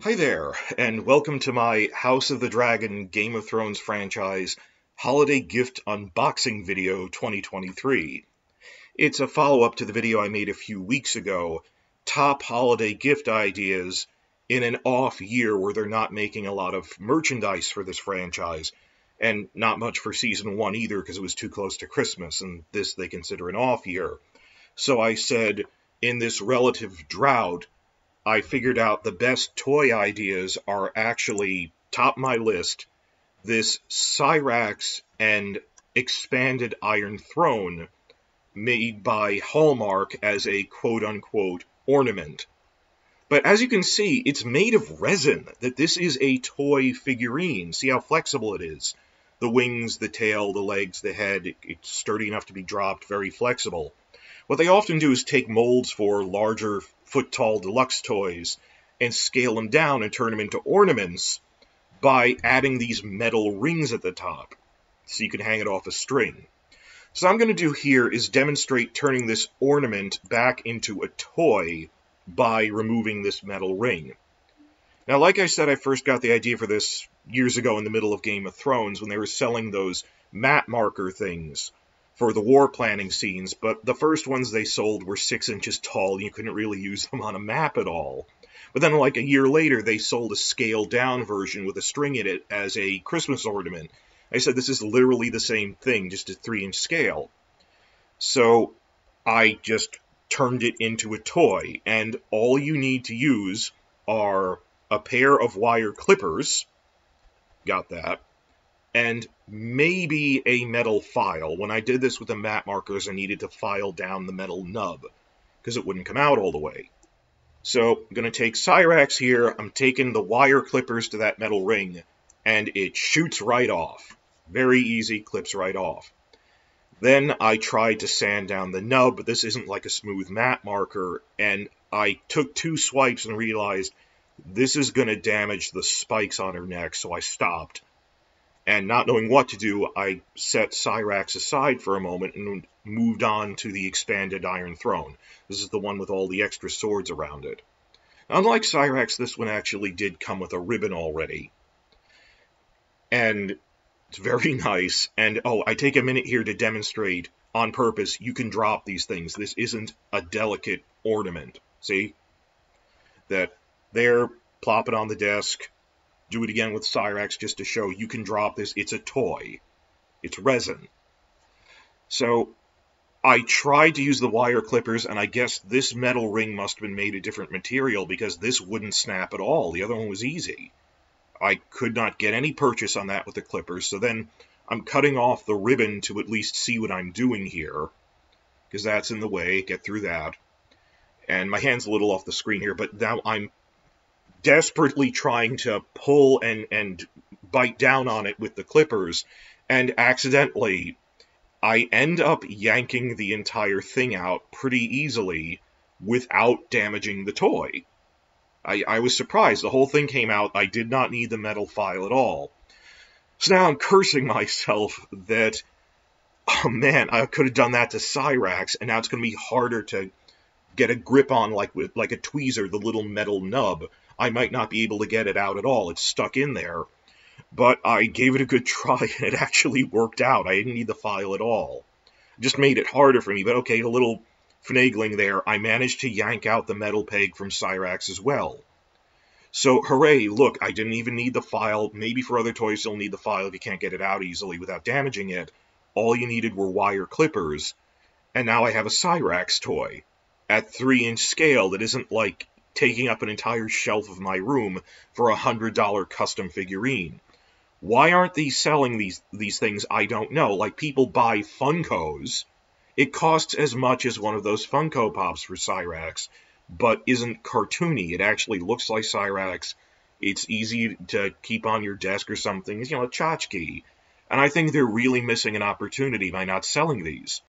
Hi there, and welcome to my House of the Dragon Game of Thrones franchise Holiday Gift Unboxing video 2023. It's a follow-up to the video I made a few weeks ago, Top Holiday Gift Ideas in an off year where they're not making a lot of merchandise for this franchise, and not much for Season 1 either because it was too close to Christmas, and this they consider an off year. So I said, in this relative drought, I figured out the best toy ideas are actually top my list. This Syrax and expanded Iron Throne made by Hallmark as a quote-unquote ornament. But as you can see, it's made of resin, that this is a toy figurine. See how flexible it is. The wings, the tail, the legs, the head, it's sturdy enough to be dropped, very flexible. What they often do is take molds for larger foot-tall deluxe toys and scale them down and turn them into ornaments by adding these metal rings at the top so you can hang it off a string. So what I'm going to do here is demonstrate turning this ornament back into a toy by removing this metal ring. Now, like I said, I first got the idea for this years ago in the middle of Game of Thrones when they were selling those map marker things for the war planning scenes, but the first ones they sold were 6 inches tall and you couldn't really use them on a map at all. But then like a year later, they sold a scaled down version with a string in it as a Christmas ornament. I said, this is literally the same thing, just a 3-inch scale. So I just turned it into a toy, and all you need to use are a pair of wire clippers, got that, and maybe a metal file. When I did this with the map markers, I needed to file down the metal nub because it wouldn't come out all the way. So I'm going to take Syrax here, I'm taking the wire clippers to that metal ring, and it shoots right off. Very easy, clips right off. Then I tried to sand down the nub, but this isn't like a smooth map marker, and I took 2 swipes and realized this is going to damage the spikes on her neck, so I stopped. And not knowing what to do, I set Syrax aside for a moment and moved on to the expanded Iron Throne. This is the one with all the extra swords around it. Unlike Syrax, this one actually did come with a ribbon already. And it's very nice. And, oh, I take a minute here to demonstrate, on purpose, you can drop these things. This isn't a delicate ornament. See? That there, plop it on the desk. Do it again with Syrax just to show you can drop this. It's a toy. It's resin. So I tried to use the wire clippers, and I guess this metal ring must have been made of different material because this wouldn't snap at all. The other one was easy. I could not get any purchase on that with the clippers, so then I'm cutting off the ribbon to at least see what I'm doing here, because that's in the way. Get through that. And my hand's a little off the screen here, but now I'm desperately trying to pull and bite down on it with the clippers, and accidentally I end up yanking the entire thing out pretty easily without damaging the toy. I was surprised. The whole thing came out. I did not need the metal file at all. So now I'm cursing myself that, oh man, I could have done that to Syrax, and now it's going to be harder to get a grip on like a tweezer, the little metal nub. I might not be able to get it out at all. It's stuck in there. But I gave it a good try, and it actually worked out. I didn't need the file at all. It just made it harder for me, but okay, a little finagling there. I managed to yank out the metal peg from Syrax as well. So, hooray, look, I didn't even need the file. Maybe for other toys you'll need the file if you can't get it out easily without damaging it. All you needed were wire clippers, and now I have a Syrax toy at 3-inch scale that isn't like taking up an entire shelf of my room for a $100 custom figurine. Why aren't they selling these things? I don't know. Like, people buy Funkos. It costs as much as one of those Funko Pops for Syrax, but isn't cartoony. It actually looks like Syrax. It's easy to keep on your desk or something. It's, a tchotchke. And I think they're really missing an opportunity by not selling these.